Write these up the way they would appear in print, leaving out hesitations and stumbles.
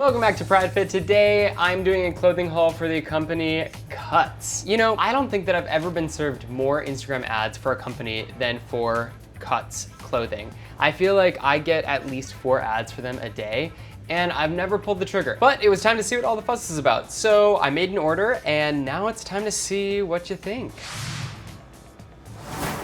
Welcome back to Pride Fit. Today, I'm doing a clothing haul for the company Cuts. You know, I don't think that I've ever been served more Instagram ads for a company than for Cuts clothing. I feel like I get at least 4 ads for them a day, and I've never pulled the trigger. But it was time to see what all the fuss is about. So I made an order, and now it's time to see what you think.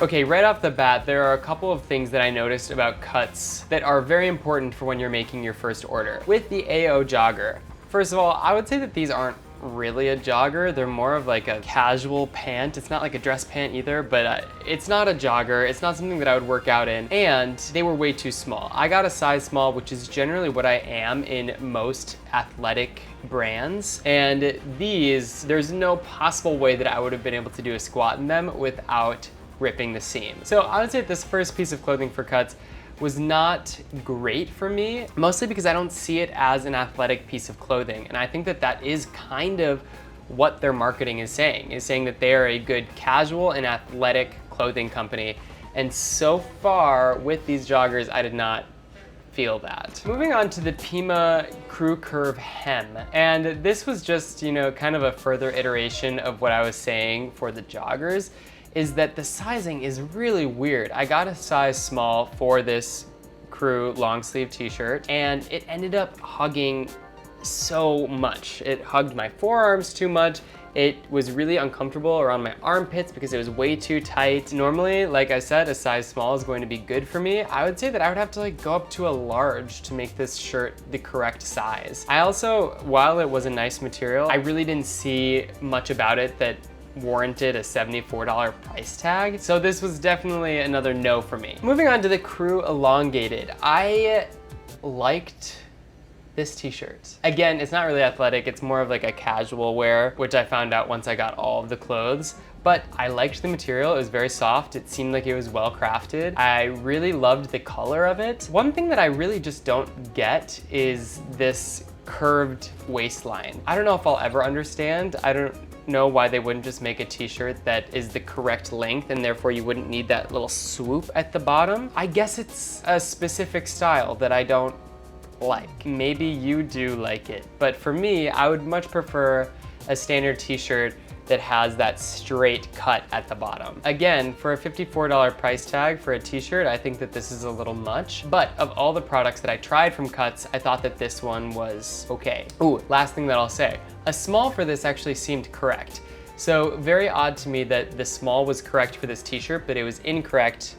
Okay, right off the bat, there are a couple of things that I noticed about Cuts that are very important for when you're making your first order. With the AO Jogger, first of all, I would say that these aren't really a jogger. They're more of like a casual pant. It's not like a dress pant either, but it's not a jogger. It's not something that I would work out in, and they were way too small. I got a size small, which is generally what I am in most athletic brands, and these, there's no possible way that I would have been able to do a squat in them without ripping the seam. So I would say this first piece of clothing for Cuts was not great for me, mostly because I don't see it as an athletic piece of clothing. And I think that that is kind of what their marketing is saying that they are a good casual and athletic clothing company. And so far with these joggers, I did not feel that. Moving on to the PAM Crew Curve Hem. And this was just, you know, kind of a further iteration of what I was saying for the joggers, is that the sizing is really weird. I got a size small for this Crew long sleeve t-shirt, and it ended up hugging so much. It hugged my forearms too much. It was really uncomfortable around my armpits because it was way too tight. Normally, like I said, a size small is going to be good for me. I would say that I would have to like go up to a large to make this shirt the correct size. I also, while it was a nice material, I really didn't see much about it that warranted a $74 price tag. So this was definitely another no for me. Moving on to the Crew Elongated. I liked this t-shirt. Again, it's not really athletic. It's more of like a casual wear, which I found out once I got all of the clothes. But I liked the material. It was very soft. It seemed like it was well crafted. I really loved the color of it. One thing that I really just don't get is this curved waistline. I don't know if I'll ever understand. I don't know why they wouldn't just make a t-shirt that is the correct length and therefore you wouldn't need that little swoop at the bottom. I guess it's a specific style that I don't like. Maybe you do like it, but for me, I would much prefer a standard t-shirt that has that straight cut at the bottom. Again, for a $54 price tag for a t-shirt, I think that this is a little much, but of all the products that I tried from Cuts, I thought that this one was okay. Ooh, last thing that I'll say, a small for this actually seemed correct. So very odd to me that the small was correct for this t-shirt, but it was incorrect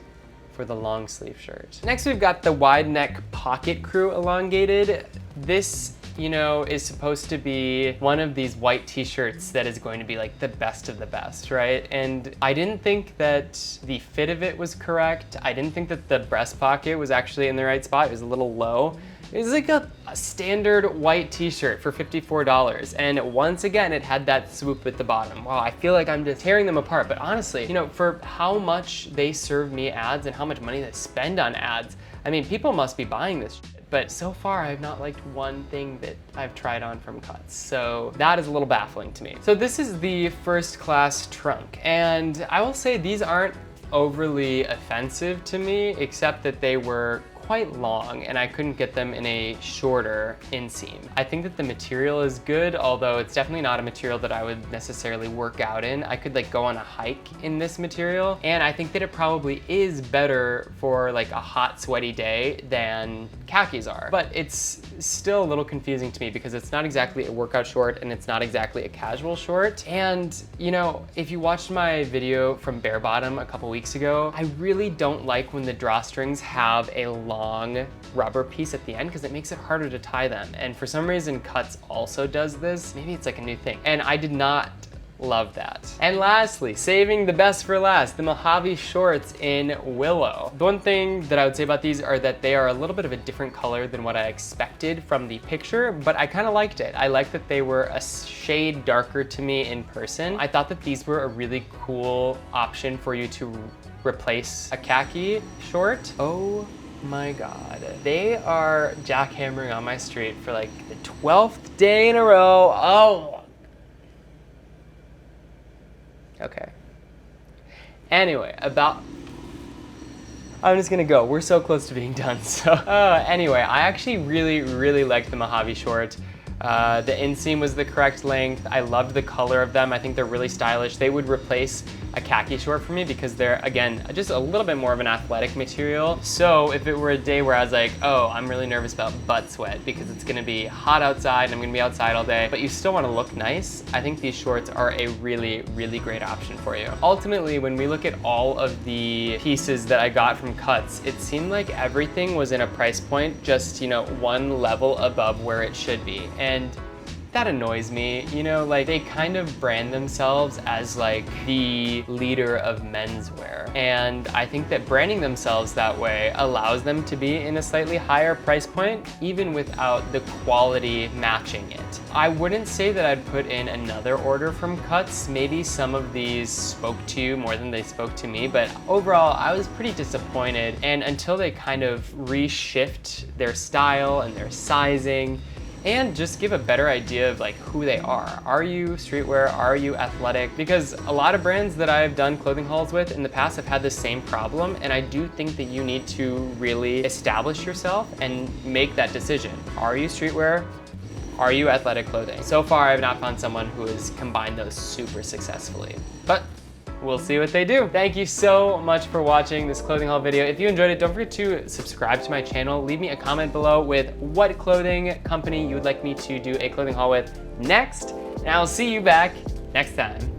for the long sleeve shirt. Next, we've got the wide neck pocket Crew Elongated. This, you know, is supposed to be one of these white t-shirts that is going to be like the best of the best, right? And I didn't think that the fit of it was correct. I didn't think that the breast pocket was actually in the right spot. It was a little low. It was like a standard white t-shirt for $54. And once again, it had that swoop at the bottom. Wow, I feel like I'm just tearing them apart. But honestly, you know, for how much they serve me ads and how much money they spend on ads, I mean, people must be buying this shit. But so far, I've not liked one thing that I've tried on from Cuts. So that is a little baffling to me. So this is the first class trunk. And I will say these aren't overly offensive to me, except that they were quite long and I couldn't get them in a shorter inseam. I think that the material is good, although it's definitely not a material that I would necessarily work out in. I could like go on a hike in this material, and I think that it probably is better for like a hot, sweaty day than khakis are. But it's still a little confusing to me because it's not exactly a workout short and it's not exactly a casual short. And you know, if you watched my video from Bare Bottom a couple weeks ago, I really don't like when the drawstrings have a long rubber piece at the end because it makes it harder to tie them. And for some reason, Cuts also does this. Maybe it's like a new thing. And I did not love that. And lastly, saving the best for last, the Mojave shorts in Willow. The one thing that I would say about these are that they are a little bit of a different color than what I expected from the picture, but I kind of liked it. I liked that they were a shade darker to me in person. I thought that these were a really cool option for you to replace a khaki short. Oh my God. They are jackhammering on my street for like the 12th day in a row. Oh. Okay. Anyway, I'm just gonna go. We're so close to being done. So anyway, I actually really liked the Mojave short. The inseam was the correct length. I loved the color of them. I think they're really stylish. They would replace a khaki short for me because they're, again, just a little bit more of an athletic material. So if it were a day where I was like, oh, I'm really nervous about butt sweat because it's gonna be hot outside and I'm gonna be outside all day, but you still wanna look nice, I think these shorts are a really great option for you. Ultimately, when we look at all of the pieces that I got from Cuts, it seemed like everything was in a price point just, you know, one level above where it should be. And that annoys me, you know, like they kind of brand themselves as like the leader of menswear. And I think that branding themselves that way allows them to be in a slightly higher price point, even without the quality matching it. I wouldn't say that I'd put in another order from Cuts. Maybe some of these spoke to you more than they spoke to me, but overall I was pretty disappointed. And until they kind of reshift their style and their sizing, and just give a better idea of like who they are. Are you streetwear? Are you athletic? Because a lot of brands that I've done clothing hauls with in the past have had the same problem, and I do think that you need to really establish yourself and make that decision. Are you streetwear? Are you athletic clothing? So far, I've not found someone who has combined those super successfully, but we'll see what they do. Thank you so much for watching this clothing haul video. If you enjoyed it, don't forget to subscribe to my channel. Leave me a comment below with what clothing company you would like me to do a clothing haul with next, and I'll see you back next time.